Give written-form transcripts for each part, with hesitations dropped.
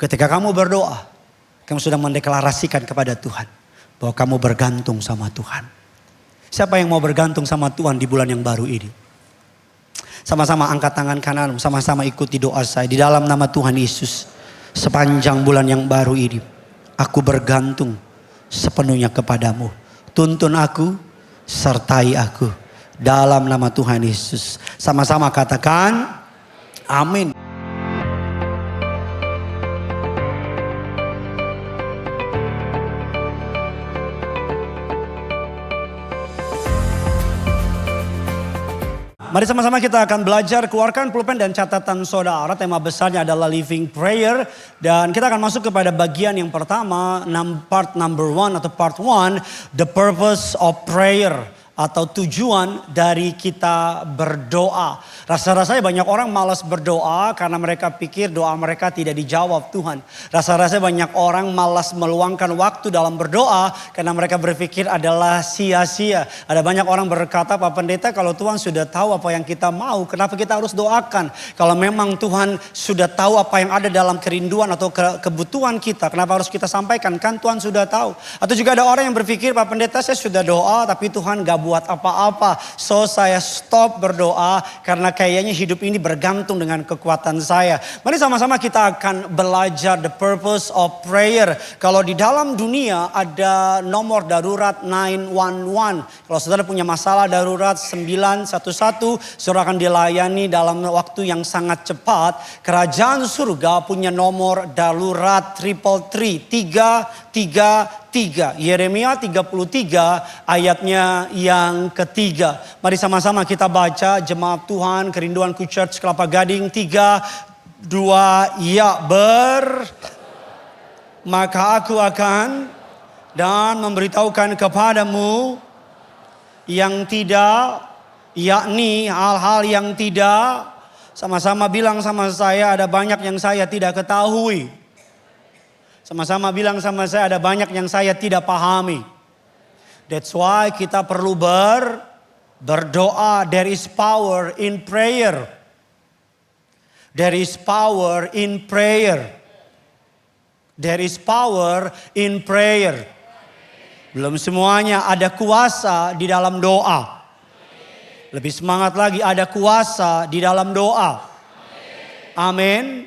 Ketika kamu berdoa, kamu sudah mendeklarasikan kepada Tuhan bahwa kamu bergantung sama Tuhan. Siapa yang mau bergantung sama Tuhan di bulan yang baru ini? Sama-sama angkat tangan kanan, sama-sama ikuti doa saya. Di dalam nama Tuhan Yesus, sepanjang bulan yang baru ini, aku bergantung sepenuhnya kepadamu. Tuntun aku, sertai aku. Dalam nama Tuhan Yesus. Sama-sama katakan, amin. Mari sama-sama kita akan belajar, keluarkan pulpen dan catatan saudara. Tema besarnya adalah Living Prayer. Dan kita akan masuk kepada bagian yang pertama, part number 1 atau part 1. The purpose of prayer. Atau tujuan dari kita berdoa. Rasa-rasanya banyak orang malas berdoa karena mereka pikir doa mereka tidak dijawab Tuhan. Rasa-rasanya banyak orang malas meluangkan waktu dalam berdoa karena mereka berpikir adalah sia-sia. Ada banyak orang berkata, Pak Pendeta, kalau Tuhan sudah tahu apa yang kita mau, kenapa kita harus doakan? Kalau memang Tuhan sudah tahu apa yang ada dalam kerinduan atau kebutuhan kita, kenapa harus kita sampaikan? Kan Tuhan sudah tahu. Atau juga ada orang yang berpikir, Pak Pendeta, saya sudah doa tapi Tuhan gak buat apa-apa. So saya stop berdoa karena kayaknya hidup ini bergantung dengan kekuatan saya. Mari sama-sama kita akan belajar the purpose of prayer. Kalau di dalam dunia ada nomor darurat 911. Kalau saudara punya masalah darurat 911, saudara akan dilayani dalam waktu yang sangat cepat. Kerajaan surga punya nomor darurat 333. Yeremia 33 ayatnya yang ketiga. Mari sama-sama kita baca, jemaat Tuhan, Kerinduanku Church Kelapa Gading. 3, 2, ya maka aku akan dan memberitahukan kepadamu yang tidak, yakni hal-hal yang tidak. Sama-sama bilang sama saya, ada banyak yang saya tidak ketahui. Sama-sama bilang sama saya, ada banyak yang saya tidak pahami. That's why kita perlu berdoa. There is power in prayer. There is power in prayer. There is power in prayer. Belum semuanya, ada kuasa di dalam doa. Lebih semangat lagi, ada kuasa di dalam doa. Amin.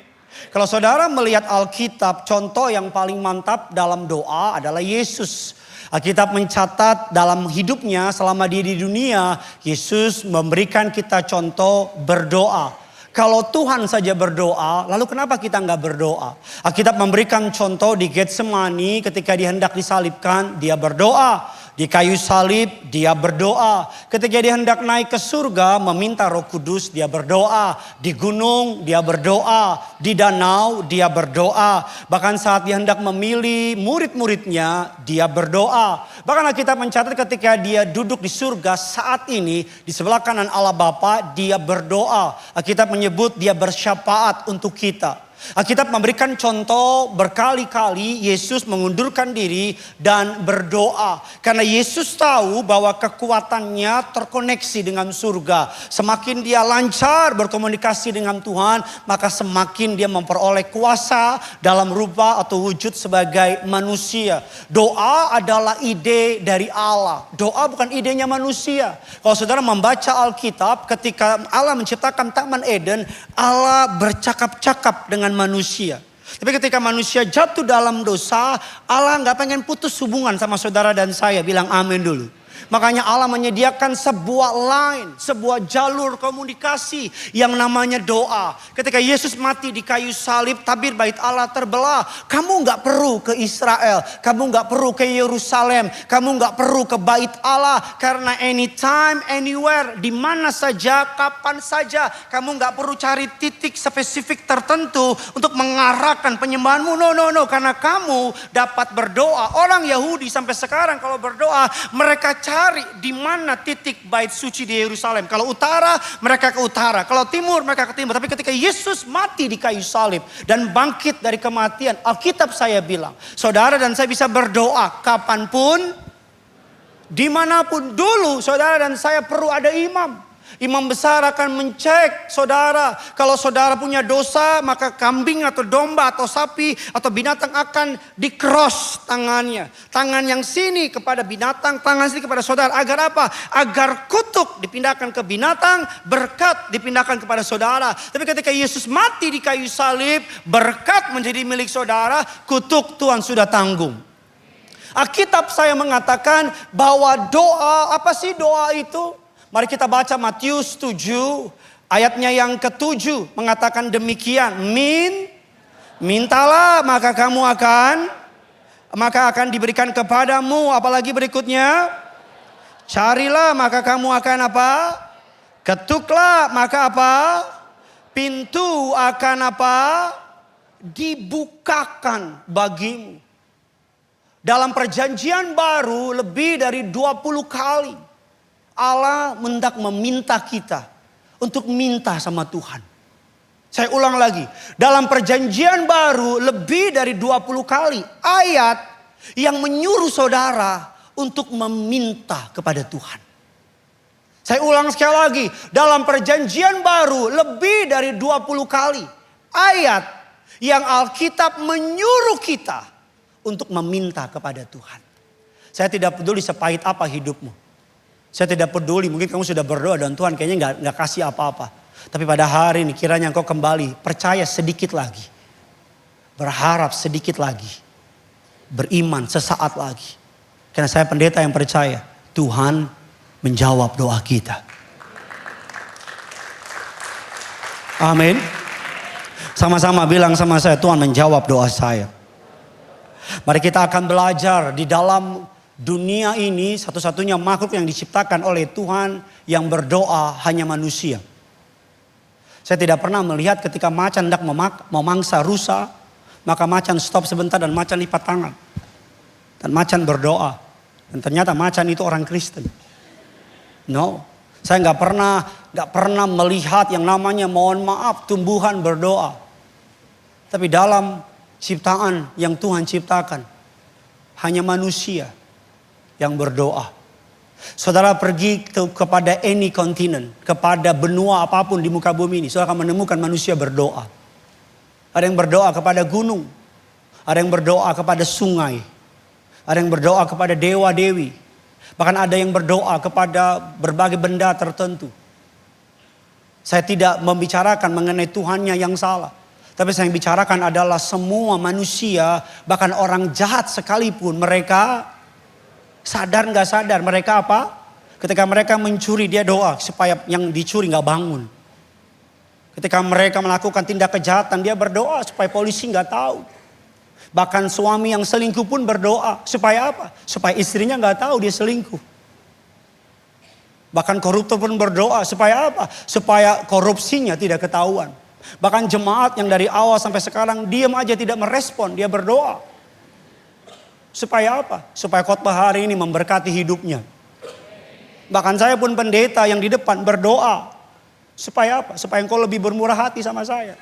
Kalau saudara melihat Alkitab, contoh yang paling mantap dalam doa adalah Yesus. Alkitab mencatat dalam hidupnya selama dia di dunia, Yesus memberikan kita contoh berdoa. Kalau Tuhan saja berdoa, lalu kenapa kita nggak berdoa? Alkitab memberikan contoh di Getsemani ketika dia hendak disalibkan, dia berdoa. Di kayu salib dia berdoa. Ketika dia hendak naik ke surga meminta Roh Kudus, dia berdoa. Di gunung dia berdoa. Di danau dia berdoa. Bahkan saat dia hendak memilih murid-muridnya, dia berdoa. Bahkan kita mencatat ketika dia duduk di surga saat ini di sebelah kanan Allah Bapa, dia berdoa. Kita menyebut dia bersyafaat untuk kita. Alkitab memberikan contoh berkali-kali Yesus mengundurkan diri dan berdoa. Karena Yesus tahu bahwa kekuatannya terkoneksi dengan surga. Semakin dia lancar berkomunikasi dengan Tuhan, maka semakin dia memperoleh kuasa dalam rupa atau wujud sebagai manusia. Doa adalah ide dari Allah. Doa bukan idenya manusia. Kalau saudara membaca Alkitab, ketika Allah menciptakan Taman Eden, Allah bercakap-cakap dengan manusia. Tapi ketika manusia jatuh dalam dosa, Allah gak pengen putus hubungan sama saudara dan saya. Bilang amin dulu. Makanya Allah menyediakan sebuah line, sebuah jalur komunikasi yang namanya doa. Ketika Yesus mati di kayu salib, tabir bait Allah terbelah. Kamu gak perlu ke Israel, kamu gak perlu ke Yerusalem, kamu gak perlu ke bait Allah. Karena anytime, anywhere, di mana saja, kapan saja, kamu gak perlu cari titik spesifik tertentu untuk mengarahkan penyembahanmu. No, karena kamu dapat berdoa. Orang Yahudi sampai sekarang kalau berdoa, mereka cari di mana titik bait suci di Yerusalem. Kalau utara, mereka ke utara. Kalau timur, mereka ke timur. Tapi ketika Yesus mati di kayu salib dan bangkit dari kematian, Alkitab saya bilang, saudara dan saya bisa berdoa kapanpun, dimanapun. Dulu saudara dan saya perlu ada imam. Imam besar akan mencek saudara. Kalau saudara punya dosa, maka kambing atau domba atau sapi atau binatang akan di-cross tangannya. Tangan yang sini kepada binatang, tangan sini kepada saudara. Agar apa? Agar kutuk dipindahkan ke binatang, berkat dipindahkan kepada saudara. Tapi ketika Yesus mati di kayu salib, berkat menjadi milik saudara, kutuk Tuhan sudah tanggung. Alkitab saya mengatakan bahwa doa, apa sih doa itu? Mari kita baca Matius 7 ayatnya yang ke-7 mengatakan demikian. Mintalah maka akan diberikan kepadamu. Apalagi berikutnya, carilah maka kamu akan apa? Ketuklah maka apa? Pintu akan apa? Dibukakan bagimu. Dalam perjanjian baru lebih dari 20 kali Allah hendak meminta kita untuk minta sama Tuhan. Saya ulang lagi. Dalam perjanjian baru lebih dari 20 kali ayat yang menyuruh saudara untuk meminta kepada Tuhan. Saya ulang sekali lagi. Dalam perjanjian baru lebih dari 20 kali ayat yang Alkitab menyuruh kita untuk meminta kepada Tuhan. Saya tidak peduli sepahit apa hidupmu. Saya tidak peduli, mungkin kamu sudah berdoa dan Tuhan kayaknya nggak kasih apa-apa. Tapi pada hari ini kiranya engkau kembali, percaya sedikit lagi. Berharap sedikit lagi. Beriman sesaat lagi. Karena saya pendeta yang percaya, Tuhan menjawab doa kita. Amin. Sama-sama bilang sama saya, Tuhan menjawab doa saya. Mari kita akan belajar di dalam dunia ini satu-satunya makhluk yang diciptakan oleh Tuhan yang berdoa hanya manusia. Saya tidak pernah melihat ketika macan hendak memangsa rusa, maka macan stop sebentar dan macan lipat tangan. Dan macan berdoa. Dan ternyata macan itu orang Kristen. No, saya nggak pernah melihat yang namanya mohon maaf tumbuhan berdoa. Tapi dalam ciptaan yang Tuhan ciptakan, hanya manusia yang berdoa. Saudara pergi kepada any continent, kepada benua apapun di muka bumi ini, saudara akan menemukan manusia berdoa. Ada yang berdoa kepada gunung, ada yang berdoa kepada sungai, ada yang berdoa kepada dewa-dewi, bahkan ada yang berdoa kepada berbagai benda tertentu. Saya tidak membicarakan mengenai Tuhannya yang salah, tapi saya bicarakan adalah semua manusia, bahkan orang jahat sekalipun mereka sadar nggak sadar mereka apa? Ketika mereka mencuri dia doa supaya yang dicuri nggak bangun. Ketika mereka melakukan tindak kejahatan dia berdoa supaya polisi nggak tahu. Bahkan suami yang selingkuh pun berdoa supaya apa? Supaya istrinya nggak tahu dia selingkuh. Bahkan koruptor pun berdoa supaya apa? Supaya korupsinya tidak ketahuan. Bahkan jemaat yang dari awal sampai sekarang diam aja tidak merespon, dia berdoa. Supaya apa? Supaya khotbah hari ini memberkati hidupnya. Bahkan saya pun pendeta yang di depan berdoa. Supaya apa? Supaya engkau lebih bermurah hati sama saya.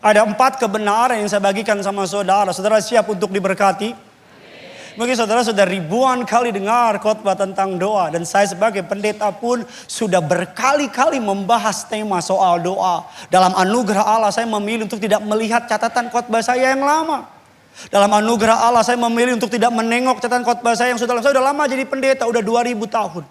Ada 4 kebenaran yang saya bagikan sama saudara. Saudara siap untuk diberkati? Mungkin saudara sudah ribuan kali dengar khotbah tentang doa. Dan saya sebagai pendeta pun sudah berkali-kali membahas tema soal doa. Dalam anugerah Allah saya memilih untuk tidak melihat catatan khotbah saya yang lama. Dalam anugerah Allah saya memilih untuk tidak menengok catatan khotbah saya yang sudah lama. Saya sudah lama jadi pendeta, udah 2000 tahun.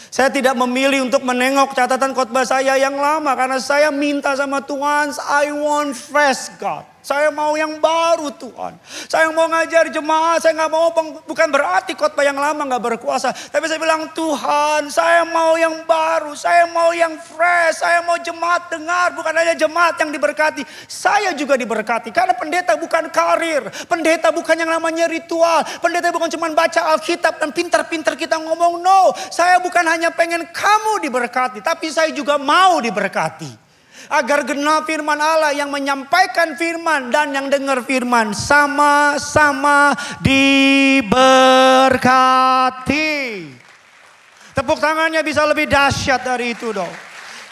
Saya tidak memilih untuk menengok catatan khotbah saya yang lama. Karena saya minta sama Tuhan, I want fresh God. Saya mau yang baru Tuhan. Saya mau ngajar jemaat, saya nggak mau, bukan berarti khotbah yang lama nggak berkuasa. Tapi saya bilang Tuhan, saya mau yang baru, saya mau yang fresh, saya mau jemaat dengar, bukan hanya jemaat yang diberkati. Saya juga diberkati, karena pendeta bukan karir, pendeta bukan yang namanya ritual, pendeta bukan cuma baca Alkitab dan pintar-pintar kita ngomong. No, saya bukan hanya pengen kamu diberkati, tapi saya juga mau diberkati. Agar genap firman Allah yang menyampaikan firman dan yang dengar firman sama-sama diberkati. Tepuk tangannya bisa lebih dahsyat dari itu dong.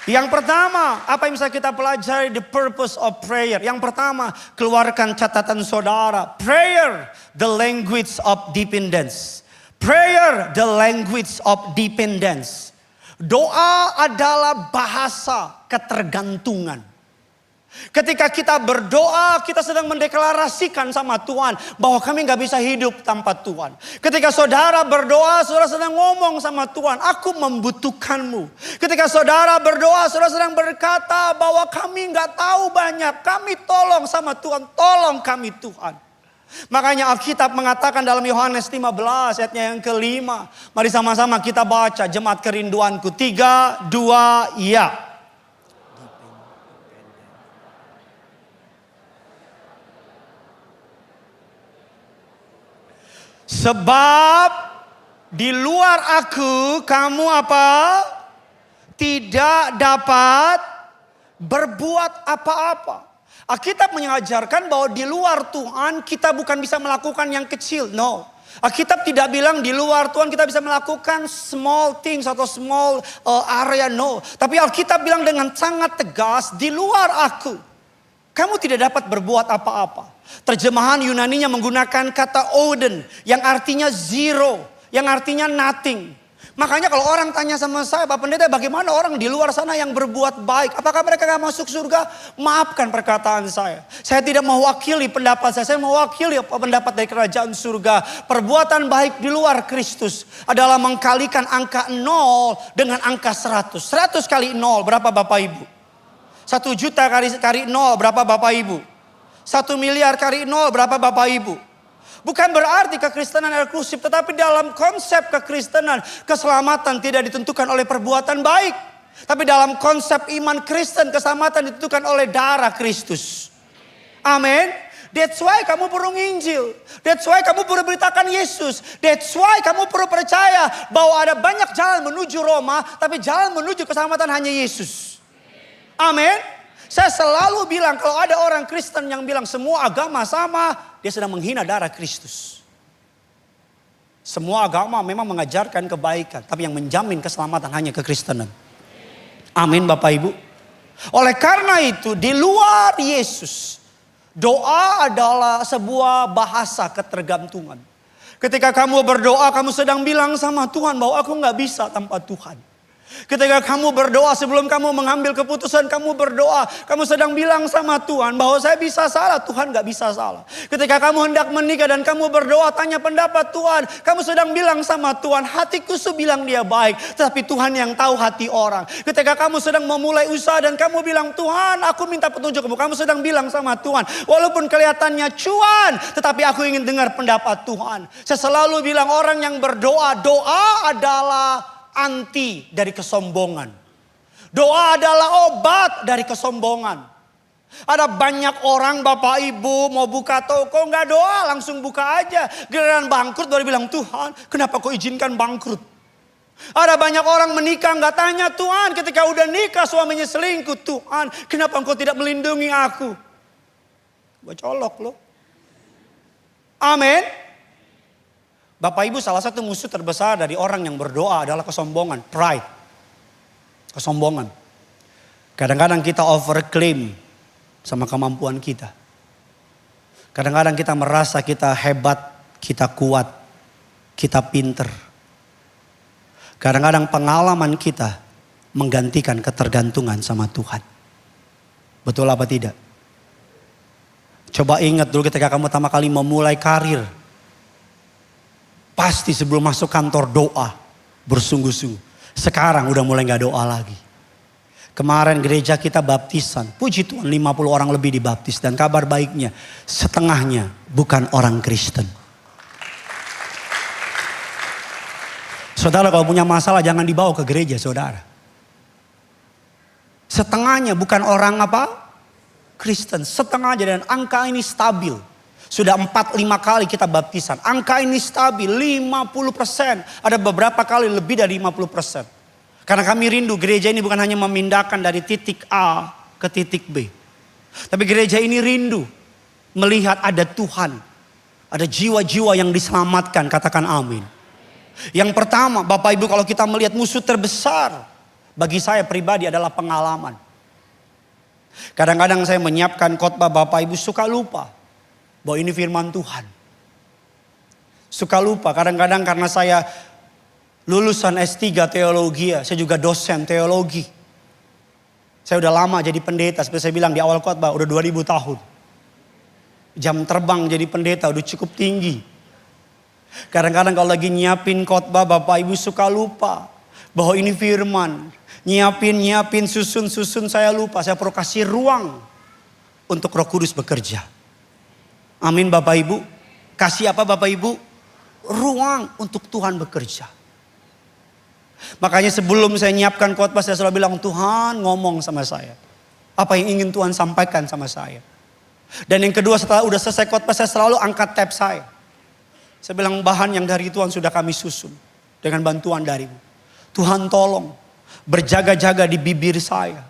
Yang pertama, apa yang bisa kita pelajari? The purpose of prayer. Yang pertama, keluarkan catatan saudara. Prayer, the language of dependence. Prayer the language of dependence. Doa adalah bahasa ketergantungan. Ketika kita berdoa, kita sedang mendeklarasikan sama Tuhan bahwa kami gak bisa hidup tanpa Tuhan. Ketika saudara berdoa, saudara sedang ngomong sama Tuhan, aku membutuhkanmu. Ketika saudara berdoa, saudara sedang berkata bahwa kami gak tahu banyak, kami tolong sama Tuhan, tolong kami Tuhan. Makanya Alkitab mengatakan dalam Yohanes 15 ayatnya yang kelima. Mari sama-sama kita baca jemaat kerinduanku. 3, 2, ya. Sebab di luar aku kamu apa? Tidak dapat berbuat apa-apa. Alkitab mengajarkan bahwa di luar Tuhan kita bukan bisa melakukan yang kecil. No. Alkitab tidak bilang di luar Tuhan kita bisa melakukan small things atau small area. No. Tapi Alkitab bilang dengan sangat tegas, di luar aku kamu tidak dapat berbuat apa-apa. Terjemahan Yunaninya menggunakan kata oden yang artinya zero, yang artinya nothing. Makanya kalau orang tanya sama saya, Pak Pendeta, bagaimana orang di luar sana yang berbuat baik? Apakah mereka gak masuk surga? Maafkan perkataan saya. Saya tidak mewakili pendapat saya mewakili pendapat dari kerajaan surga. Perbuatan baik di luar Kristus adalah mengkalikan angka 0 dengan angka 100. 100 kali 0 berapa Bapak Ibu? 1 juta kali 0 berapa Bapak Ibu? 1 miliar kali 0 berapa Bapak Ibu? Bukan berarti kekristenan eksklusif, tetapi dalam konsep kekristenan keselamatan tidak ditentukan oleh perbuatan baik. Tapi dalam konsep iman Kristen keselamatan ditentukan oleh darah Kristus. Amin. That's why kamu perlu nginjil. That's why kamu perlu beritakan Yesus. That's why kamu perlu percaya bahwa ada banyak jalan menuju Roma, tapi jalan menuju keselamatan hanya Yesus. Amin. Saya selalu bilang kalau ada orang Kristen yang bilang semua agama sama, dia sedang menghina darah Kristus. Semua agama memang mengajarkan kebaikan, tapi yang menjamin keselamatan hanya kekristenan. Amin Bapak Ibu. Oleh karena itu di luar Yesus, doa adalah sebuah bahasa ketergantungan. Ketika kamu berdoa, kamu sedang bilang sama Tuhan bahwa aku gak bisa tanpa Tuhan. Ketika kamu berdoa sebelum kamu mengambil keputusan, kamu berdoa, kamu sedang bilang sama Tuhan bahwa saya bisa salah, Tuhan gak bisa salah. Ketika kamu hendak menikah dan kamu berdoa tanya pendapat Tuhan, kamu sedang bilang sama Tuhan, hatiku bilang dia baik, tetapi Tuhan yang tahu hati orang. Ketika kamu sedang memulai usaha dan kamu bilang, Tuhan aku minta petunjukmu, kamu sedang bilang sama Tuhan, walaupun kelihatannya cuan, tetapi aku ingin dengar pendapat Tuhan. Saya selalu bilang orang yang berdoa, doa adalah anti dari kesombongan. Doa adalah obat dari kesombongan. Ada banyak orang Bapak Ibu mau buka toko nggak doa, langsung buka aja. Giliran bangkrut baru bilang, Tuhan kenapa kau izinkan bangkrut? Ada banyak orang menikah nggak tanya Tuhan, ketika udah nikah suaminya selingkuh, Tuhan kenapa engkau tidak melindungi aku? Gue colok loh. Amin. Bapak Ibu, salah satu musuh terbesar dari orang yang berdoa adalah kesombongan, pride. Kesombongan. Kadang-kadang kita overclaim sama kemampuan kita. Kadang-kadang kita merasa kita hebat, kita kuat, kita pinter. Kadang-kadang pengalaman kita menggantikan ketergantungan sama Tuhan. Betul apa tidak? Coba ingat dulu ketika kamu pertama kali memulai karir. Pasti sebelum masuk kantor doa bersungguh-sungguh. Sekarang udah mulai gak doa lagi. Kemarin gereja kita baptisan. Puji Tuhan 50 orang lebih dibaptis. Dan kabar baiknya setengahnya bukan orang Kristen. Saudara kalau punya masalah jangan dibawa ke gereja saudara. Setengahnya bukan orang apa? Kristen. Setengahnya dan angka ini stabil. Sudah 4-5 kali kita baptisan. Angka ini stabil 50%. Ada beberapa kali lebih dari 50%. Karena kami rindu gereja ini bukan hanya memindahkan dari titik A ke titik B. Tapi gereja ini rindu melihat ada Tuhan. Ada jiwa-jiwa yang diselamatkan. Katakan amin. Yang pertama Bapak Ibu kalau kita melihat musuh terbesar. Bagi saya pribadi adalah pengalaman. Kadang-kadang saya menyiapkan khotbah Bapak Ibu suka lupa. Bahwa ini firman Tuhan. Suka lupa, kadang-kadang karena saya lulusan S3 teologi, saya juga dosen teologi. Saya udah lama jadi pendeta, seperti saya bilang di awal khotbah, udah 2000 tahun. Jam terbang jadi pendeta udah cukup tinggi. Kadang-kadang kalau lagi nyiapin khotbah, Bapak Ibu suka lupa bahwa ini firman. Nyiapin, susun saya lupa. Saya perlu kasih ruang untuk Roh Kudus bekerja. Amin Bapak Ibu. Kasih apa Bapak Ibu? Ruang untuk Tuhan bekerja. Makanya sebelum saya nyiapkan khotbah, saya selalu bilang, Tuhan ngomong sama saya. Apa yang ingin Tuhan sampaikan sama saya. Dan yang kedua, setelah udah selesai khotbah, saya selalu angkat tab saya. Saya bilang, bahan yang dari Tuhan sudah kami susun dengan bantuan darimu. Tuhan tolong berjaga-jaga di bibir saya.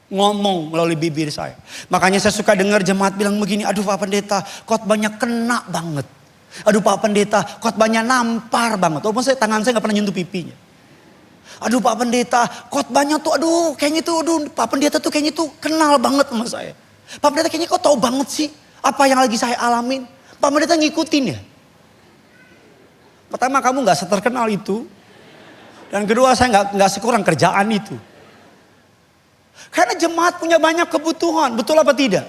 Ngomong melalui bibir saya. Makanya saya suka dengar jemaat bilang begini, aduh Pak Pendeta, khotbahnya kena banget. Aduh Pak Pendeta, khotbahnya nampar banget. Walaupun tangan saya gak pernah nyentuh pipinya. Aduh Pak Pendeta, khotbahnya tuh aduh kayaknya tuh, Pak Pendeta tuh kayaknya tuh kenal banget sama saya. Pak Pendeta kayaknya kok tahu banget sih apa yang lagi saya alamin. Pak Pendeta ngikutin ya. Pertama kamu gak seterkenal itu. Dan kedua saya gak sekurang kerjaan itu. Karena jemaat punya banyak kebutuhan, betul apa tidak?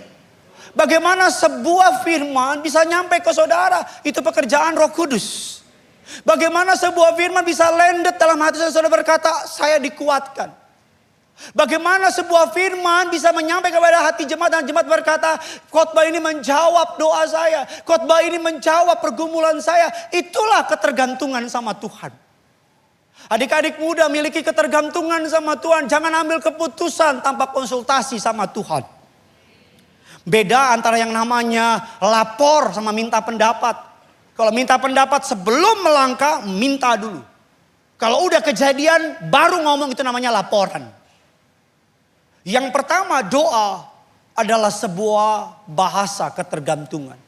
Bagaimana sebuah firman bisa nyampe ke saudara, itu pekerjaan Roh Kudus. Bagaimana sebuah firman bisa landed dalam hati saudara berkata, saya dikuatkan. Bagaimana sebuah firman bisa menyampai kepada hati jemaat dan jemaat berkata, khotbah ini menjawab doa saya, khotbah ini menjawab pergumulan saya. Itulah ketergantungan sama Tuhan. Adik-adik muda miliki ketergantungan sama Tuhan. Jangan ambil keputusan tanpa konsultasi sama Tuhan. Beda antara yang namanya lapor sama minta pendapat. Kalau minta pendapat sebelum melangkah, minta dulu. Kalau udah kejadian, baru ngomong, itu namanya laporan. Yang pertama, doa adalah sebuah bahasa ketergantungan.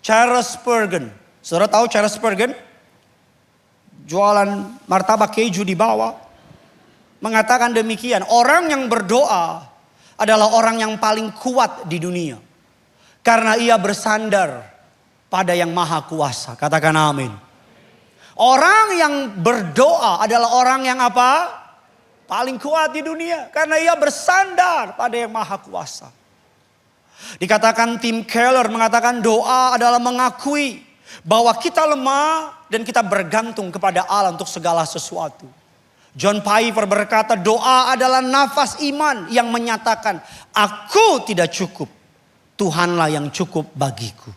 Charles Spurgeon. Saudara tahu Charles Spurgeon? Jualan martabak keju di bawah. Mengatakan demikian, orang yang berdoa adalah orang yang paling kuat di dunia. Karena ia bersandar pada yang maha kuasa. Katakan amin. Orang yang berdoa adalah orang yang apa? Paling kuat di dunia. Karena ia bersandar pada yang maha kuasa. Dikatakan Tim Keller mengatakan doa adalah mengakui bahwa kita lemah dan kita bergantung kepada Allah untuk segala sesuatu. John Piper berkata doa adalah nafas iman yang menyatakan aku tidak cukup. Tuhanlah yang cukup bagiku.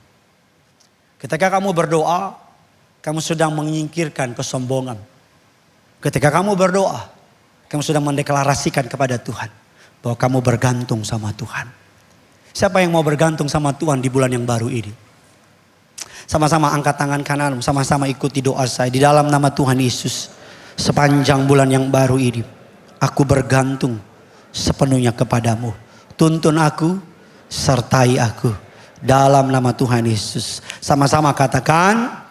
Ketika kamu berdoa, kamu sedang menyingkirkan kesombongan. Ketika kamu berdoa, kamu sedang mendeklarasikan kepada Tuhan bahwa kamu bergantung sama Tuhan. Siapa yang mau bergantung sama Tuhan di bulan yang baru ini? Sama-sama angkat tangan kanan, sama-sama ikuti doa saya di dalam nama Tuhan Yesus. Sepanjang bulan yang baru ini, aku bergantung sepenuhnya kepadamu. Tuntun aku, sertai aku dalam nama Tuhan Yesus. Sama-sama katakan,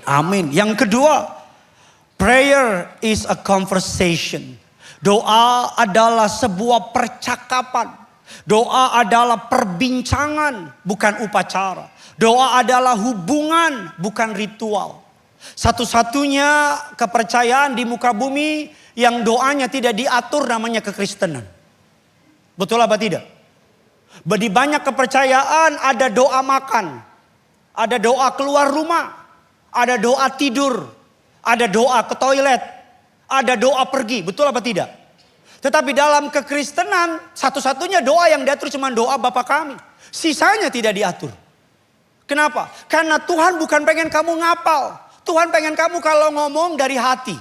amin. Yang kedua, prayer is a conversation. Doa adalah sebuah percakapan. Doa adalah perbincangan, bukan upacara. Doa adalah hubungan, bukan ritual. Satu-satunya kepercayaan di muka bumi yang doanya tidak diatur namanya kekristenan. Betul apa tidak? Di banyak kepercayaan ada doa makan, ada doa keluar rumah, ada doa tidur, ada doa ke toilet, ada doa pergi. Betul apa tidak? Tetapi dalam kekristenan satu-satunya doa yang diatur cuma doa Bapa kami. Sisanya tidak diatur. Kenapa? Karena Tuhan bukan pengen kamu ngapal. Tuhan pengen kamu kalau ngomong dari hati.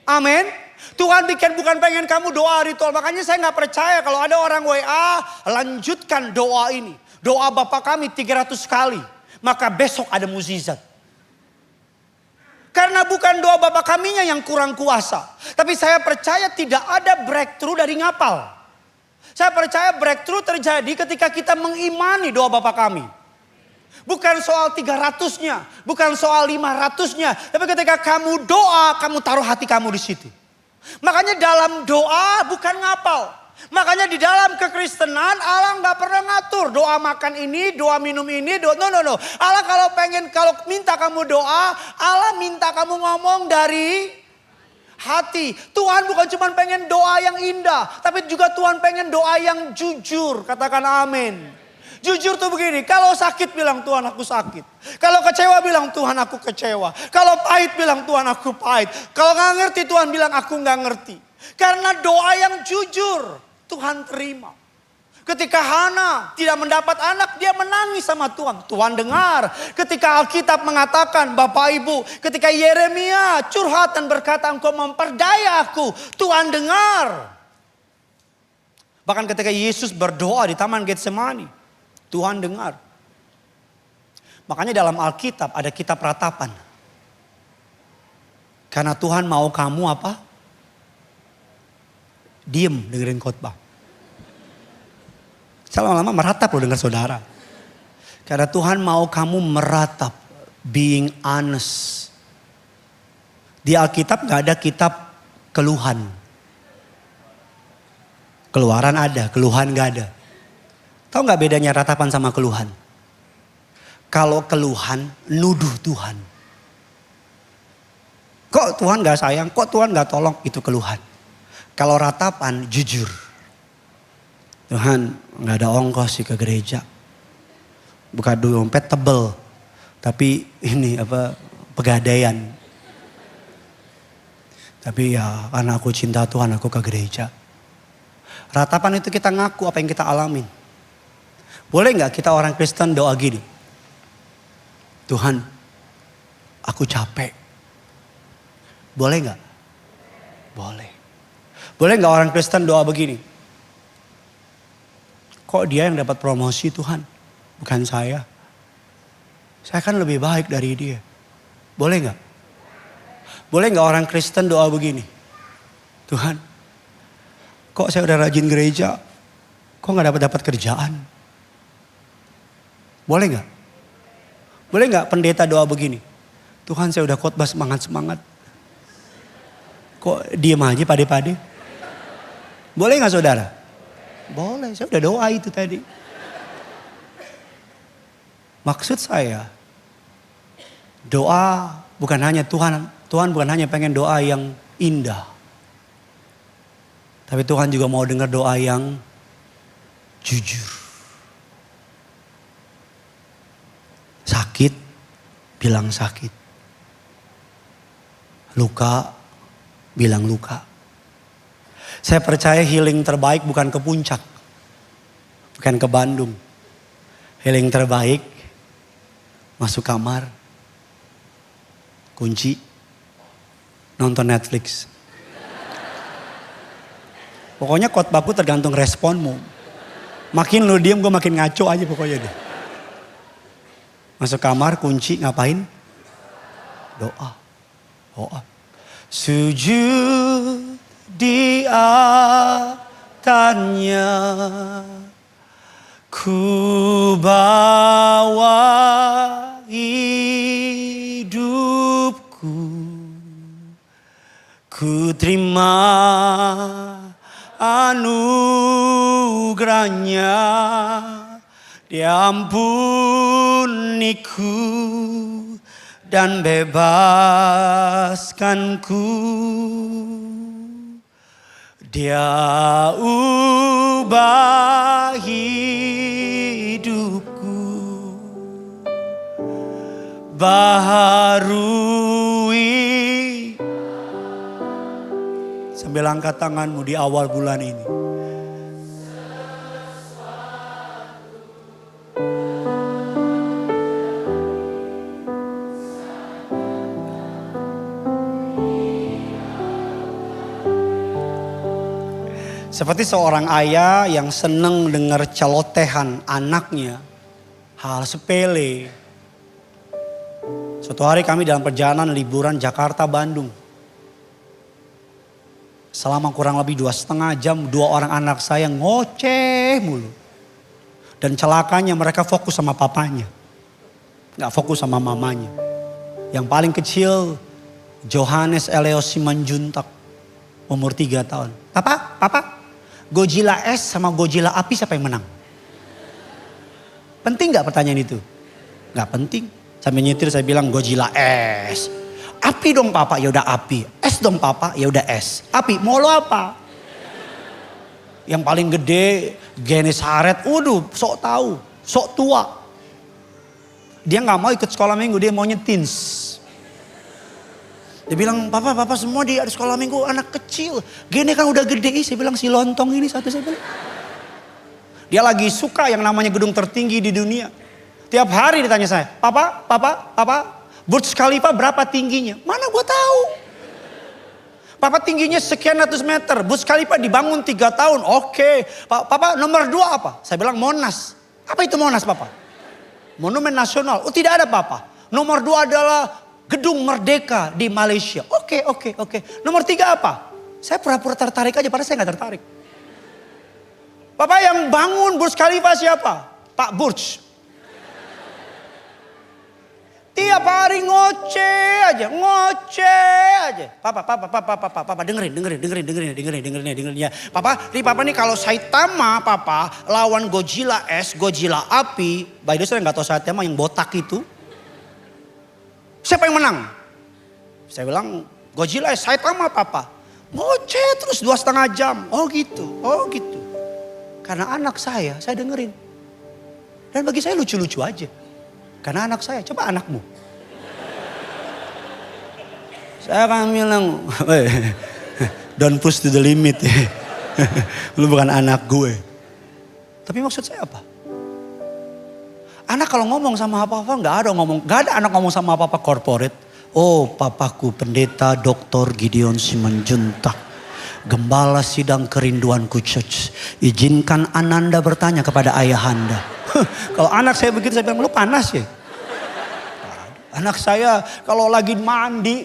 Amin. Tuhan bukan pengen kamu doa ritual. Makanya saya gak percaya kalau ada orang WA lanjutkan doa ini. Doa Bapa kami 300 kali. Maka besok ada mukjizat. Karena bukan doa Bapa kaminya yang kurang kuasa. Tapi saya percaya tidak ada breakthrough dari ngapal. Saya percaya breakthrough terjadi ketika kita mengimani doa Bapa kami. Bukan soal 300-nya, bukan soal 500-nya. Tapi ketika kamu doa, kamu taruh hati kamu di situ. Makanya dalam doa bukan ngapal. Makanya di dalam kekristenan Allah nggak pernah ngatur doa makan ini, doa minum ini, no. Allah kalau minta kamu doa, Allah minta kamu ngomong dari hati. Tuhan bukan cuma pengen doa yang indah, tapi juga Tuhan pengen doa yang jujur. Katakan amin. Jujur tuh begini, kalau sakit bilang Tuhan aku sakit. Kalau kecewa bilang Tuhan aku kecewa. Kalau pahit bilang Tuhan aku pahit. Kalau nggak ngerti Tuhan bilang aku nggak ngerti. Karena doa yang jujur Tuhan terima. Ketika Hana tidak mendapat anak, dia menangis sama Tuhan. Tuhan dengar. Ketika Alkitab mengatakan, Bapak Ibu, ketika Yeremia curhat dan berkata, engkau memperdaya aku, Tuhan dengar. Bahkan ketika Yesus berdoa di Taman Getsemani, Tuhan dengar. Makanya dalam Alkitab ada kitab ratapan. Karena Tuhan mau kamu apa? Diem dengerin khotbah. Saya lama-lama meratap loh dengar saudara. Karena Tuhan mau kamu meratap. Being honest. Di Alkitab gak ada kitab keluhan. Keluaran ada, keluhan gak ada. Tahu gak bedanya ratapan sama keluhan? Kalau keluhan nuduh Tuhan. Kok Tuhan gak sayang, kok Tuhan gak tolong, itu keluhan. Kalau ratapan jujur. Tuhan gak ada ongkos sih ke gereja. Buka dompet tebel. Tapi ini pegadaian. Tapi ya karena aku cinta Tuhan aku ke gereja. Ratapan itu kita ngaku apa yang kita alamin. Boleh gak kita orang Kristen doa gini. Tuhan aku capek. Boleh gak? Boleh. Boleh gak orang Kristen doa begini. Kok dia yang dapat promosi Tuhan? Bukan saya. Saya kan lebih baik dari dia. Boleh gak? Boleh gak orang Kristen doa begini? Tuhan, kok saya udah rajin gereja? Kok gak dapat kerjaan? Boleh gak? Boleh gak pendeta doa begini? Tuhan saya udah khotbah semangat-semangat. Kok diem aja pade-pade? Boleh gak saudara? Boleh, saya udah doa itu tadi. Maksud saya, doa bukan hanya Tuhan bukan hanya pengen doa yang indah. Tapi Tuhan juga mau dengar doa yang jujur. Sakit, bilang sakit. Luka, bilang luka. Saya percaya healing terbaik bukan ke puncak. Bukan ke Bandung. Healing terbaik masuk kamar. Kunci. Nonton Netflix. Pokoknya khotbahku tergantung responmu. Makin lu diem gue makin ngaco aja pokoknya deh. Masuk kamar kunci ngapain? Doa. Doa. Sujud di atasnya ku bawa hidupku, ku terima anugerahnya, diampuniku dan bebaskanku. Dia ubah hidupku, baharui. Sambil angkat tanganmu di awal bulan ini. Seperti seorang ayah yang senang dengar celotehan anaknya. Hal sepele. Suatu hari kami dalam perjalanan liburan Jakarta-Bandung. Selama kurang lebih 2,5 jam, 2 orang anak saya ngoceh mulu. Dan celakanya mereka fokus sama papanya. Gak fokus sama mamanya. Yang paling kecil Johannes Eleo Simanjuntak. Umur 3 tahun. Papa. Godzilla es sama Godzilla api siapa yang menang? Penting gak pertanyaan itu? Gak penting. Sambil nyetir saya bilang Godzilla es. Api dong papa, ya udah api. Es dong papa, ya udah es. Api, mau lo apa? Yang paling gede Genesaret, waduh sok tahu, sok tua. Dia gak mau ikut sekolah minggu, dia maunya teens. Dia bilang, papa semua di sekolah minggu anak kecil. Gini kan udah gede, saya bilang si lontong ini satu saya bilang. Dia lagi suka yang namanya gedung tertinggi di dunia. Tiap hari ditanya saya, papa, Burj Khalifa berapa tingginya? Mana gue tahu. Papa tingginya sekian ratus meter, Burj Khalifa dibangun 3 tahun, oke. Papa nomor 2 apa? Saya bilang Monas. Apa itu Monas papa? Monumen nasional, oh tidak ada papa. Nomor 2 adalah Gedung Merdeka di Malaysia. Oke. Nomor 3 apa? Saya pura-pura tertarik aja, padahal saya gak tertarik. Papa yang bangun Burj Khalifa siapa? Pak Burj. Tiap hari ngoceh aja. Papa dengerin ya. Papa nih kalau Saitama papa lawan Godzilla es, Godzilla api. By the way saya gak tahu Saitama yang botak itu. Siapa yang menang? Saya bilang Godzilla es, Saitama papa. Ngoceh terus 2,5 jam. Oh gitu. Karena anak saya dengerin. Dan bagi saya lucu-lucu aja. Karena anak saya, coba anakmu. Saya akan bilang, don't push to the limit. Lu bukan anak gue. Tapi maksud saya apa? Anak kalau ngomong sama apa-apa gak ada anak ngomong sama apa-apa corporate. Oh papaku pendeta Dr. Gideon Simanjuntak. Gembala sidang kerinduanku church. Izinkan Ananda bertanya kepada ayahanda. Kalau anak saya begitu saya bilang lu panas ya. Anak saya kalau lagi mandi,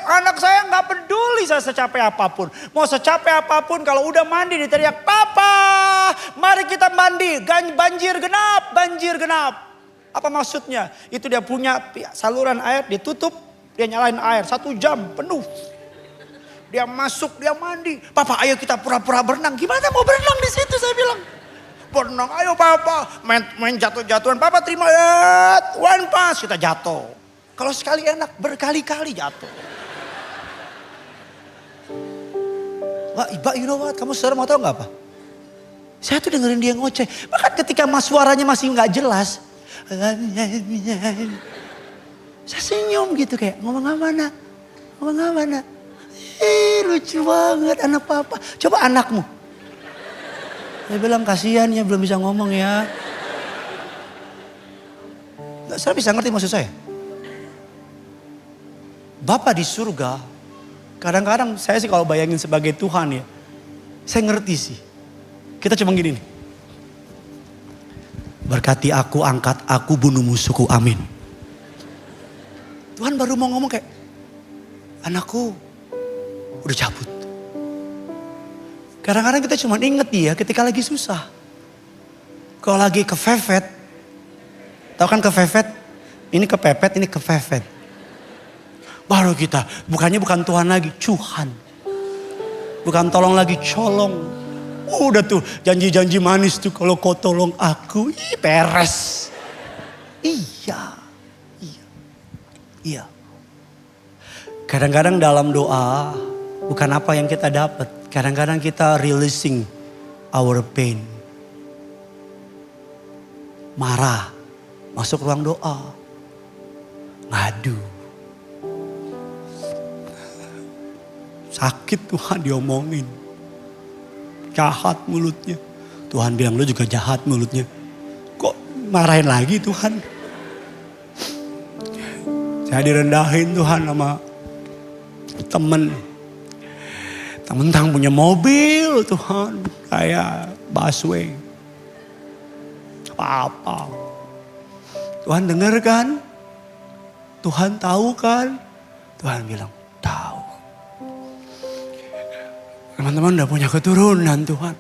anak saya nggak peduli saya secapek apapun. Mau secapek apapun kalau udah mandi diteriak, papa mari kita mandi, banjir genap. Apa maksudnya? Itu dia punya saluran air ditutup, dia nyalain air 1 jam penuh. Dia masuk, dia mandi. Papa ayo kita pura-pura berenang. Gimana mau berenang di situ saya bilang. Berenang, ayo papa. Main jatuh-jatuhan. Papa terima, one pass. Kita jatuh. Kalau sekali enak, berkali-kali jatuh. Wah, Iba, you know what? Kamu serem atau enggak apa? Saya tuh dengerin dia ngoceh. Bahkan ketika suaranya masih gak jelas. Saya senyum gitu kayak, ngomong apa nak? Lucu banget anak papa. Coba anakmu. Saya bilang kasihan ya belum bisa ngomong ya. Saya bisa ngerti maksud saya. Bapa di surga, kadang-kadang saya sih kalau bayangin sebagai Tuhan ya. Saya ngerti sih. Kita cuma gini nih. Berkati aku, angkat aku, bunuh musuhku, amin. Tuhan baru mau ngomong kayak, anakku udah cabut. Kadang-kadang kita cuma inget dia ketika lagi susah. Kalau lagi kefefet. Tahu kan kefefet? Ini kepepet, ini kefefet. Baru kita, bukan Tuhan lagi, Tuhan. Bukan tolong lagi, colong. Udah tuh janji-janji manis tuh kalau kau tolong aku. Beres. Iya. Kadang-kadang dalam doa bukan apa yang kita dapat. Kadang-kadang kita releasing our pain. Marah. Masuk ruang doa. Ngadu. Sakit Tuhan diomongin. Jahat mulutnya. Tuhan bilang lu juga jahat mulutnya. Kok marahin lagi Tuhan? Saya direndahin Tuhan sama temen. Temen-temen punya mobil Tuhan. Kayak busway. Apa-apa. Tuhan dengar kan? Tuhan tahu kan? Tuhan bilang tahu. Teman-teman udah punya keturunan Tuhan.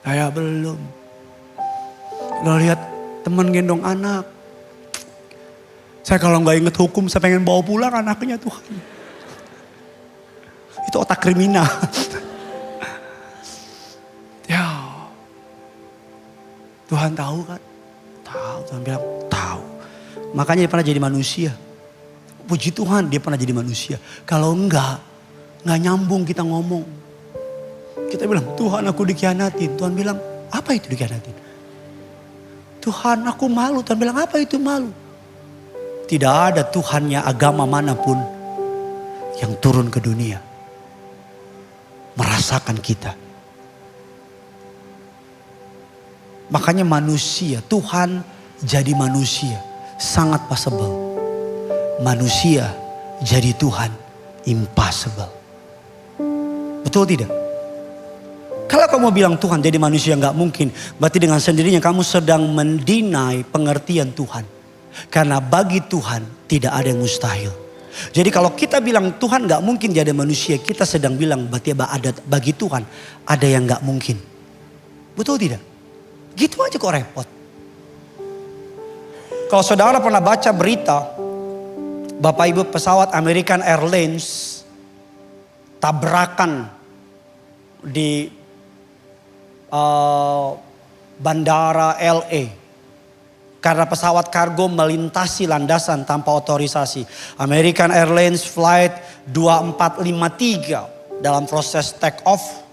Saya belum. Lo lihat teman gendong anak. Saya kalau nggak inget hukum saya pengen bawa pulang anaknya Tuhan. Itu otak kriminal. Ya Tuhan tahu kan? Tahu. Tuhan bilang tahu. Makanya dia pernah jadi manusia. Puji Tuhan dia pernah jadi manusia. Kalau enggak nyambung kita ngomong. Kita bilang Tuhan aku dikhianatin. Tuhan bilang apa itu dikhianatin? Tuhan aku malu. Tuhan bilang apa itu malu? Tidak ada Tuhannya agama manapun yang turun ke dunia. Merasakan kita. Makanya manusia, Tuhan jadi manusia. Sangat possible. Manusia jadi Tuhan impossible. Betul tidak? Kalau kamu bilang Tuhan jadi manusia nggak mungkin. Berarti dengan sendirinya kamu sedang mendinai pengertian Tuhan. Karena bagi Tuhan tidak ada yang mustahil. Jadi kalau kita bilang Tuhan nggak mungkin jadi manusia. Kita sedang bilang berarti bagi Tuhan ada yang nggak mungkin. Betul tidak? Gitu aja kok repot. Kalau saudara pernah baca berita, Bapak Ibu pesawat American Airlines tabrakan di bandara LA. Karena pesawat kargo melintasi landasan tanpa otorisasi. American Airlines Flight 2453 dalam proses take off.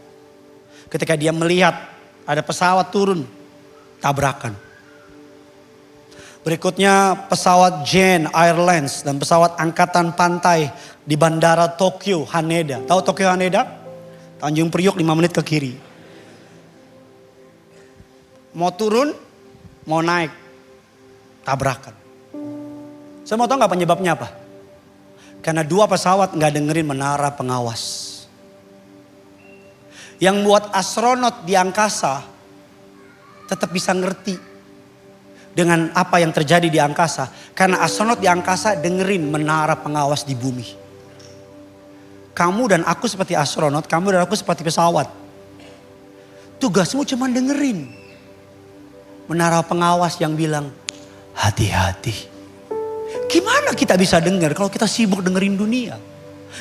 Ketika dia melihat ada pesawat turun, tabrakan. Berikutnya pesawat Jen Airlines dan pesawat angkatan pantai di bandara Tokyo Haneda. Tahu Tokyo Haneda? Tanjung Priok 5 menit ke kiri. Mau turun, mau naik, tabrakan. Saya mau tahu gak penyebabnya apa? Karena 2 pesawat gak dengerin menara pengawas. Yang buat astronot di angkasa tetap bisa ngerti dengan apa yang terjadi di angkasa. Karena astronot di angkasa dengerin menara pengawas di bumi. Kamu dan aku seperti astronot, kamu dan aku seperti pesawat. Tugasmu cuma dengerin menara pengawas yang bilang hati-hati. Gimana kita bisa dengar kalau kita sibuk dengerin dunia?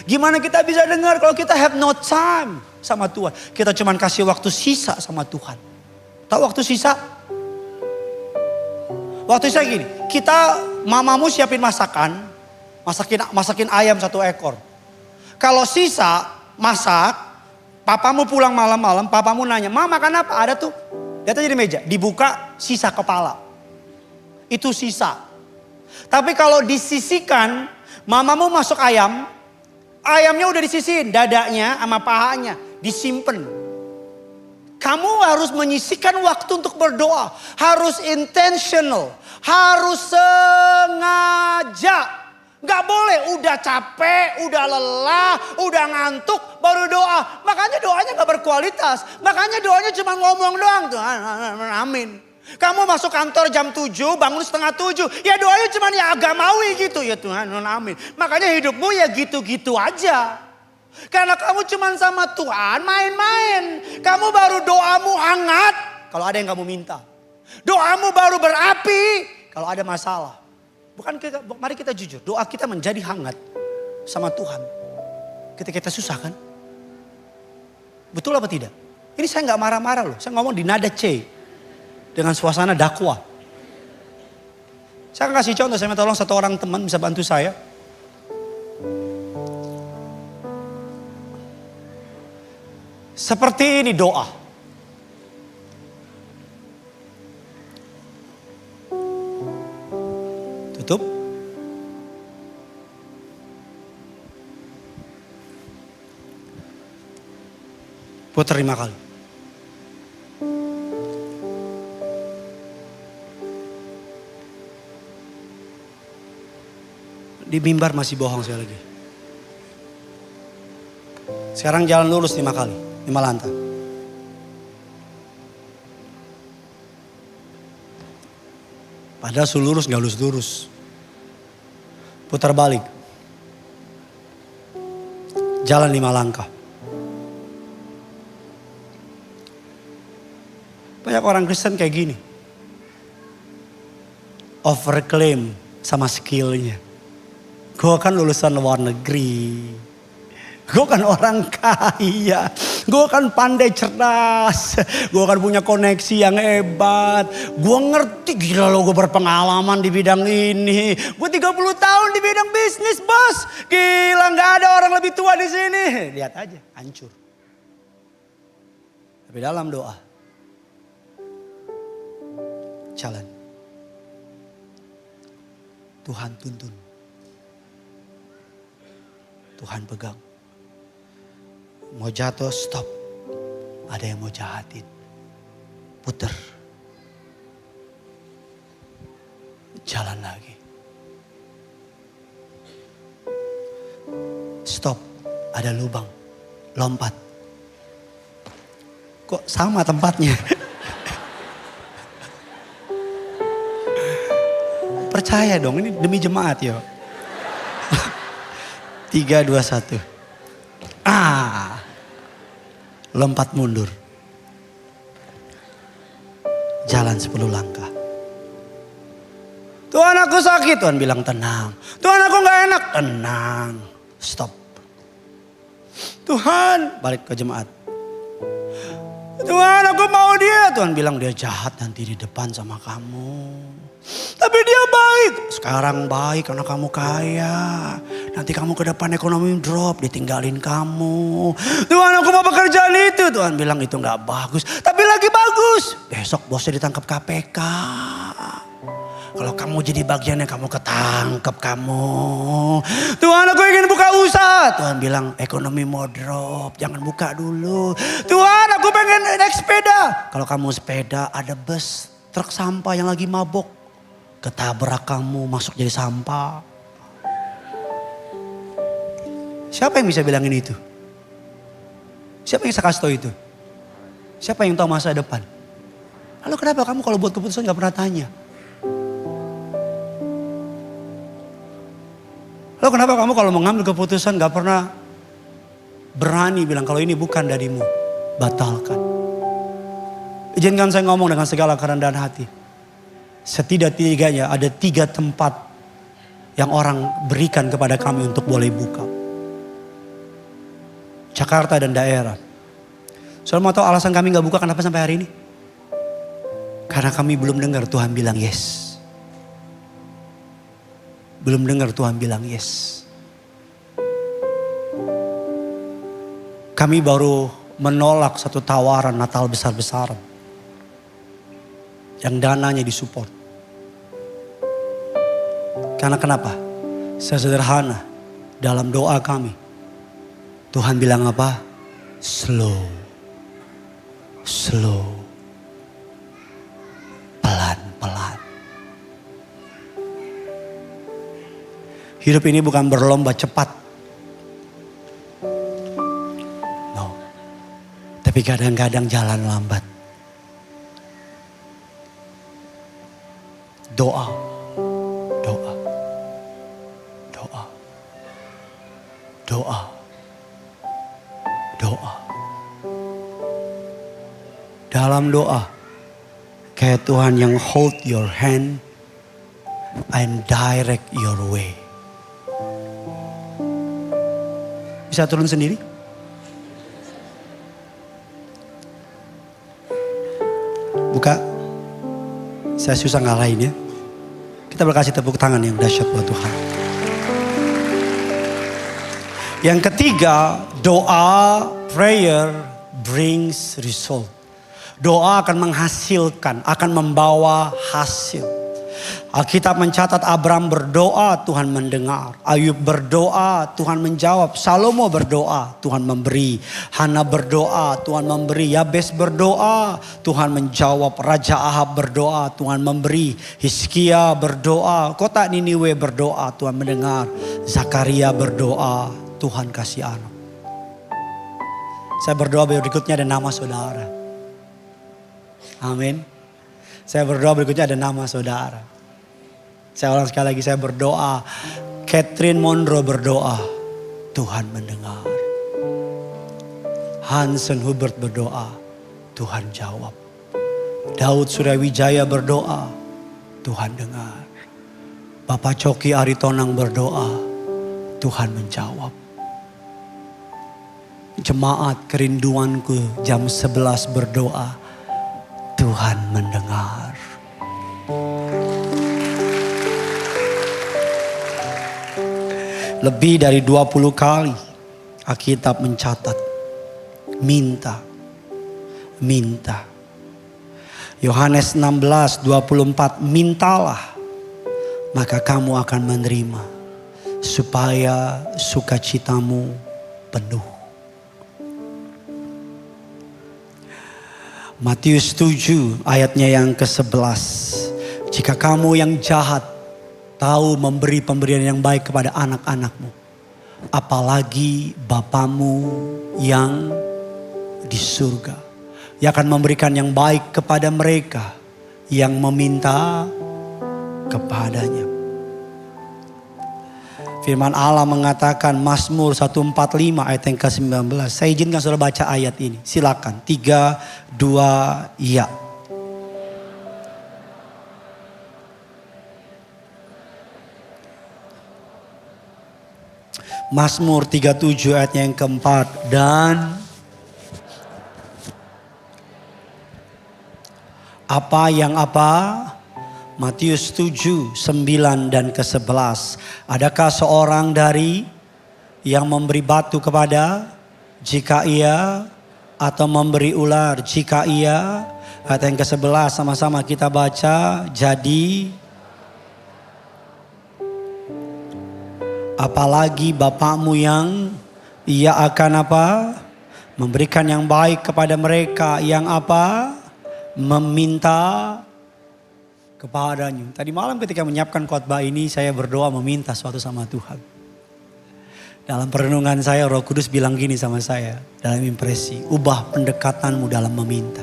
Gimana kita bisa dengar kalau kita have no time sama Tuhan? Kita cuma kasih waktu sisa sama Tuhan. Tahu waktu sisa? Waktu sisa gini, mamamu siapin masakan, masakin ayam 1 ekor. Kalau sisa masak, papamu pulang malam-malam, papamu nanya, "Ma makan apa?" Ada tuh, lihat aja di meja, dibuka sisa kepala. Itu sisa. Tapi kalau disisikan, mamamu masuk ayamnya udah disisihin, dadanya sama pahanya disimpan. Kamu harus menyisihkan waktu untuk berdoa. Harus intentional. Harus sengaja. Gak boleh udah capek, udah lelah, udah ngantuk baru doa. Makanya doanya gak berkualitas. Makanya doanya cuma ngomong doang. Tuhan, amin. Kamu masuk kantor jam 7, bangun setengah 7. Ya doanya cuma ya agamawi gitu. Ya Tuhan, amin. Makanya hidupmu ya gitu-gitu aja. Karena kamu cuma sama Tuhan main-main. Kamu baru doamu hangat kalau ada yang kamu minta. Doamu baru berapi kalau ada masalah. Mari kita jujur, doa kita menjadi hangat sama Tuhan ketika kita susah kan? Betul apa tidak? Ini saya nggak marah-marah loh, saya ngomong di nada C dengan suasana dakwah. Saya akan kasih contoh, saya minta tolong satu orang teman bisa bantu saya. Seperti ini doa. Tutup. Putar 5 kali. Di mimbar masih bohong sekali lagi. Sekarang jalan lurus 5 kali. 5 lantai. Padahal lurus gak lurus. Putar balik. Jalan 5 langkah. Banyak orang Kristen kayak gini. Overclaim sama skillnya. Gue kan lulusan luar negeri. Gue kan orang kaya. Gue kan pandai cerdas. Gue kan punya koneksi yang hebat. Gue ngerti, gila lo gue berpengalaman di bidang ini. Gue 30 tahun di bidang bisnis bos. Gila gak ada orang lebih tua di sini. Lihat aja, hancur. Tapi dalam doa, jalan. Tuhan tuntun. Tuhan pegang. Mau jatuh, stop. Ada yang mau jahatin. Puter. Jalan lagi. Stop. Ada lubang. Lompat. Kok sama tempatnya? Percaya dong, ini demi jemaat ya. 3, 2, 1. Lompat mundur. Jalan 10 langkah. Tuhan aku sakit. Tuhan bilang tenang. Tuhan aku gak enak. Tenang. Stop. Tuhan, balik ke jemaat. Tuhan aku mau dia. Tuhan bilang dia jahat nanti di depan sama kamu. Tapi dia baik. Sekarang baik karena kamu kaya. Nanti kamu ke depan ekonomi drop, ditinggalin kamu. Tuhan aku mau pekerjaan itu. Tuhan bilang itu gak bagus. Tapi lagi bagus. Besok bosnya ditangkap KPK. Kalau kamu jadi bagiannya kamu ketangkep kamu. Tuhan aku ingin buka usaha. Tuhan bilang ekonomi mau drop. Jangan buka dulu. Tuhan aku pengen naik sepeda. Kalau kamu sepeda ada bus, truk sampah yang lagi mabok. Ketabrak kamu masuk jadi sampah. Siapa yang bisa bilangin itu? Siapa yang bisa kasih tahu itu? Siapa yang tahu masa depan? Lalu kenapa kamu kalau buat keputusan gak pernah tanya? Lalu kenapa kamu kalau mengambil keputusan gak pernah berani bilang kalau ini bukan darimu, batalkan. Izinkan saya ngomong dengan segala kerendahan hati. Setidak-tidaknya ada 3 tempat yang orang berikan kepada kami untuk boleh buka. Jakarta dan daerah. Saudara mau tahu alasan kami gak buka kenapa sampai hari ini? Karena kami belum dengar Tuhan bilang yes. Belum dengar Tuhan bilang yes. Kami baru menolak satu tawaran Natal besar-besaran. Yang dananya disupport. Karena kenapa? Sesederhana dalam doa kami. Tuhan bilang apa? Slow. Slow. Pelan-pelan. Hidup ini bukan berlomba cepat. No. Tapi kadang-kadang jalan lambat. Doa. Doa. Doa. Doa. Doa. Dalam doa. Kayak Tuhan yang hold your hand and direct your way. Bisa turun sendiri? Buka. Saya susah ngalahin ya. Kita berkasih tepuk tangan yang dahsyat buat Tuhan. Yang ketiga, doa, prayer brings result. Doa akan menghasilkan, akan membawa hasil. Alkitab mencatat Abraham berdoa, Tuhan mendengar. Ayub berdoa, Tuhan menjawab. Salomo berdoa, Tuhan memberi. Hana berdoa, Tuhan memberi. Yabes berdoa, Tuhan menjawab. Raja Ahab berdoa, Tuhan memberi. Hizkia berdoa, kota Niniwe berdoa, Tuhan mendengar. Zakaria berdoa, Tuhan kasih anak. Saya berdoa berikutnya ada nama saudara. Amin. Saya berdoa berikutnya ada nama saudara. Saya ulang sekali lagi, saya berdoa. Catherine Monroe berdoa, Tuhan mendengar. Hansen Hubert berdoa, Tuhan jawab. Daud Suryawijaya berdoa, Tuhan dengar. Bapak Coki Aritonang berdoa, Tuhan menjawab. Jemaat, kerinduanku jam 11 berdoa, Tuhan mendengar. Lebih dari 20 kali Alkitab mencatat, minta. Yohanes 16:24, mintalah maka kamu akan menerima supaya sukacitamu penuh. Matius 7 ayatnya yang ke-11. Jika kamu yang jahat tahu memberi pemberian yang baik kepada anak-anakmu, apalagi Bapamu yang di surga, yang akan memberikan yang baik kepada mereka yang meminta kepadanya. Firman Allah mengatakan Mazmur 145 ayat yang ke-19. Saya izinkan saudara baca ayat ini. Silakan. 3, 2, ya. Mazmur 37 ayat yang keempat. Dan apa yang apa? Matius 7, 9 dan ke-11. Adakah seorang dari yang memberi batu kepada jika ia, atau memberi ular jika ia? Ayat yang ke-11 sama-sama kita baca. Jadi apalagi Bapakmu yang ia akan apa? Memberikan yang baik kepada mereka yang apa? Meminta kepadanya. Tadi malam ketika menyiapkan khotbah ini saya berdoa meminta sesuatu sama Tuhan. Dalam perenungan saya Roh Kudus bilang gini sama saya dalam impresi, ubah pendekatanmu dalam meminta.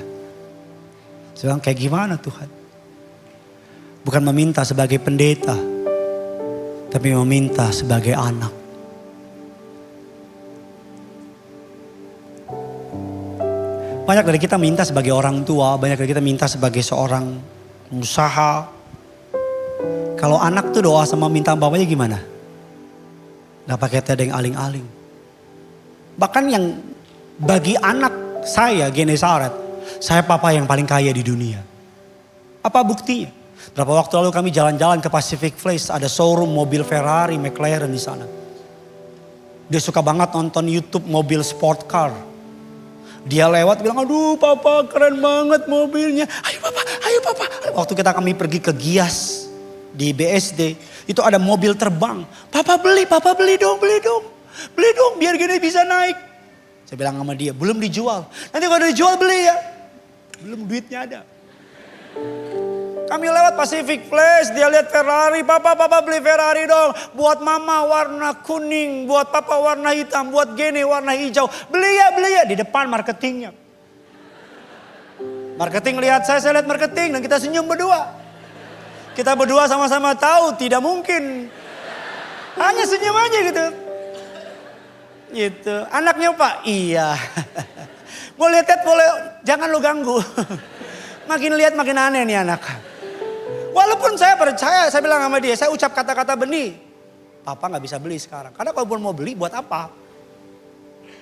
Saya bilang kayak gimana Tuhan? Bukan meminta sebagai pendeta, tapi meminta sebagai anak. Banyak dari kita minta sebagai orang tua, banyak dari kita minta sebagai seorang usaha. Kalau anak tuh doa sama minta bapaknya gimana? Gak pakai tedeng aling-aling. Bahkan yang bagi anak saya Genesaret, saya papa yang paling kaya di dunia. Apa buktinya? Berapa waktu lalu kami jalan-jalan ke Pacific Place, ada showroom mobil Ferrari, McLaren di sana. Dia suka banget nonton YouTube mobil sport car. Dia lewat bilang, aduh papa keren banget mobilnya. Ayo papa. Waktu kami pergi ke Gias di BSD. Itu ada mobil terbang. Papa beli dong. Beli dong biar gini bisa naik. Saya bilang sama dia, belum dijual. Nanti kalau dijual beli ya. Belum duitnya ada. Kami lewat Pacific Place, dia lihat Ferrari. Papa beli Ferrari dong. Buat mama warna kuning, buat papa warna hitam, buat Gene warna hijau. Beli ya. Di depan marketingnya. Marketing lihat saya lihat marketing. Dan kita senyum berdua. Kita berdua sama-sama tahu tidak mungkin. Hanya senyum aja gitu. Gitu. Anaknya Pak, iya. Mau lihat boleh, jangan lu ganggu. Makin lihat makin aneh nih anak. Walaupun saya percaya, saya bilang sama dia, saya ucap kata-kata benih. Papa gak bisa beli sekarang. Karena kalau mau beli buat apa?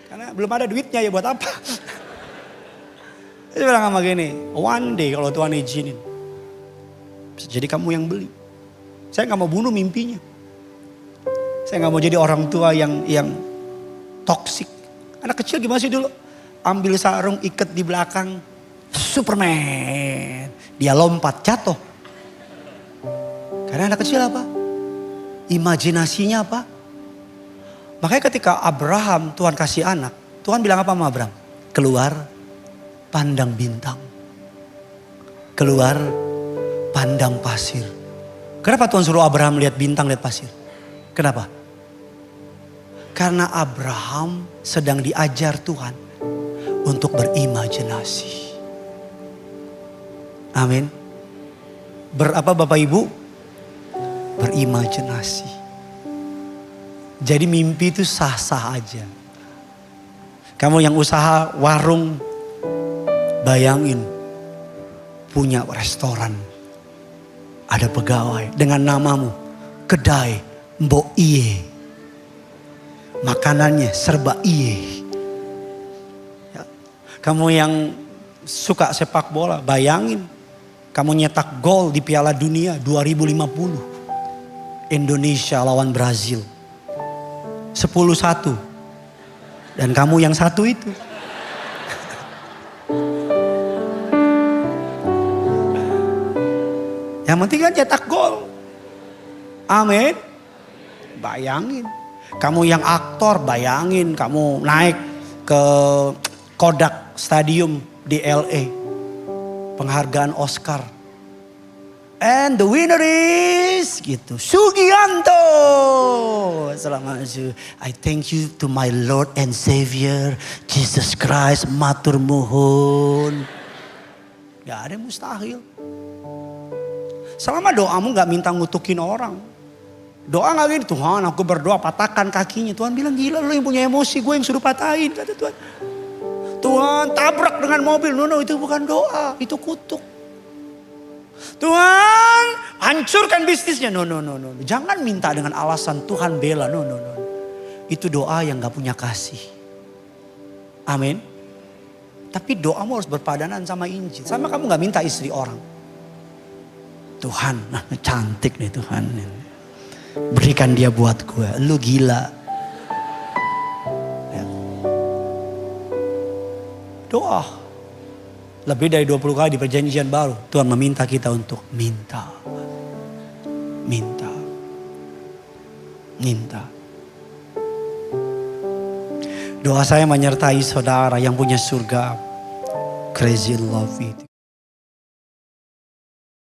Karena belum ada duitnya ya buat apa? Saya bilang sama gini, one day kalau Tuhan izinin. Bisa jadi kamu yang beli. Saya gak mau bunuh mimpinya. Saya gak mau jadi orang tua yang toksik. Anak kecil gimana sih dulu? Ambil sarung ikat di belakang. Superman. Dia lompat jatuh. Karena anak kecil apa? Imajinasinya apa? Makanya ketika Abraham Tuhan kasih anak. Tuhan bilang apa sama Abraham? Keluar pandang bintang. Keluar pandang pasir. Kenapa Tuhan suruh Abraham lihat bintang, lihat pasir? Kenapa? Karena Abraham sedang diajar Tuhan untuk berimajinasi. Amin. Berapa Bapak Ibu? Berimajinasi. Jadi mimpi itu sah-sah aja. Kamu yang usaha warung, bayangin punya restoran. Ada pegawai dengan namamu, kedai Mbok Iye. Makanannya serba iye. Kamu yang suka sepak bola, bayangin. Kamu nyetak gol di Piala Dunia 2050. Indonesia lawan Brazil. 10-1. Dan kamu yang satu itu. Yang penting kan cetak gol. Amin. Bayangin. Kamu yang aktor, bayangin kamu naik ke Kodak Stadium di LA. Penghargaan Oscar. And the winner is gitu. Sugianto. Selamat. I thank you to my Lord and Savior Jesus Christ. Matur nuwun. Gak ada yang mustahil. Selama doamu gak minta ngutukin orang. Doa gak gini, Tuhan aku berdoa patahkan kakinya. Tuhan bilang gila lu yang punya emosi, gue yang suruh patahin. Kata Tuhan. Tuhan tabrak dengan mobil. No, itu bukan doa, itu kutuk. Tuhan hancurkan bisnisnya. No. Jangan minta dengan alasan Tuhan bela. No. Itu doa yang gak punya kasih. Amin. Tapi doamu harus berpadanan sama Injil. Sama kamu gak minta istri orang. Tuhan, cantik nih Tuhan. Berikan dia buat gue. Lu gila. Ya. Doa. Lebih dari 20 kali di perjanjian baru. Tuhan meminta kita untuk minta. Doa saya menyertai saudara yang punya surga. Crazy love it.